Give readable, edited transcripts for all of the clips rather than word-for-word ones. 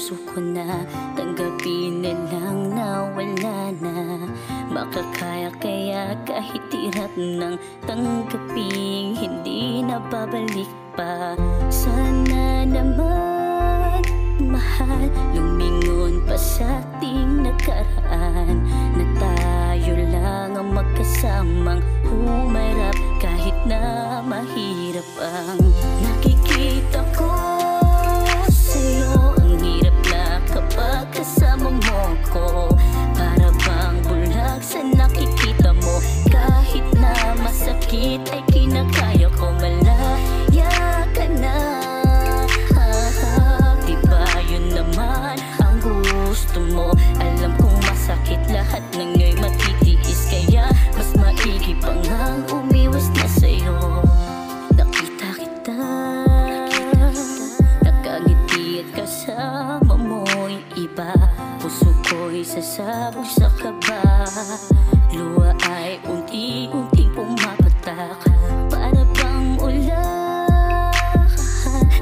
puso ko na. Tanggapin na lang na wala na makakaya, kaya kahit hirap ng tanggapin, hindi na babalik pa. Sana naman, mahal, lumingon pa sa ating nakaraan, na tayo lang ang magkasamang humarap kahit na mahirap ang nakikita ko sa'yo. Ang hirap na kapag kasama mo ko, para bang bulag sa nakikita mo. Kahit na masakit ay kinakaya ko, malaya ka na. Diba yun naman ang gusto mo? Alam kong masakit lahat ng nga'y matitiis, kaya mas maigi pa ngang umiwas na sa'yo. Nakita kita, nakangiti at kasama mo'y iba. Puso ko'y sasabog sa kaba, luha ay unti-unting pumapatak. Para bang ulan,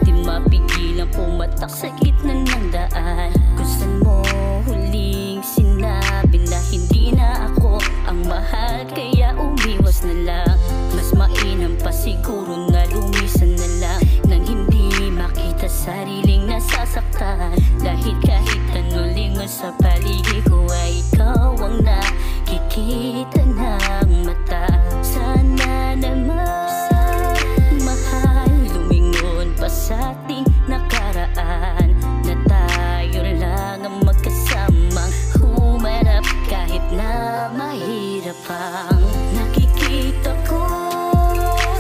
di mapigilang pumatak sa gitna ng daan. Kung saan mo huling sinabi na hindi na ako ang mahal, kaya umiwas na lang. Mas mainam pa siguro na lumisan na lang, nang hindi makita sariling nasasaktan. Dahil kahit ano lingon sa paligid ko ay ikaw ang nakikita ng mata. Sana naman, mahal, lumingon pa sa ating nakaraan, na tayo lang ang magkasamang humarap kahit na mahirap ang nakikita ko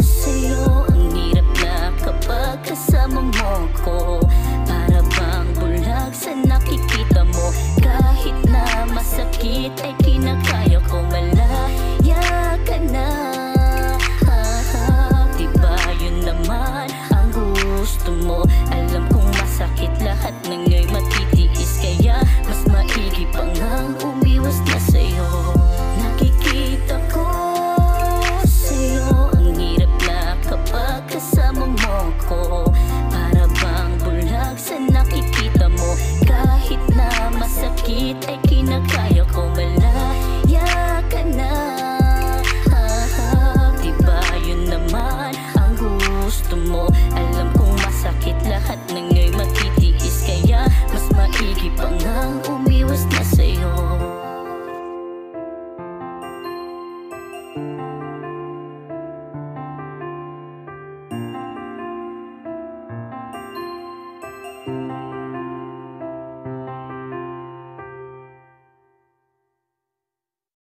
sa'yo. Ang hirap na kapag kasama mo ko, para bang bulag sa nakikita mo. Kahit na masakit ay kinakaya ko, malaya ka na. Diba yun naman ang gusto mo? Alam kong masakit lahat ng nga'y matitiis, kaya mas maigi pa ngang umiwas na sa'yo. Nakikita ko sa'yo, ang hirap na kapag kasama mo ko, para bang bulag sa nakikita mo. Kahit na masakit ay kinakaya ko, malaya ka na. Diba yun naman ang gusto mo? Alam kong masakit lahat ng nga'y matitiis, kaya mas maigi pa ngang umiwas na sa'yo.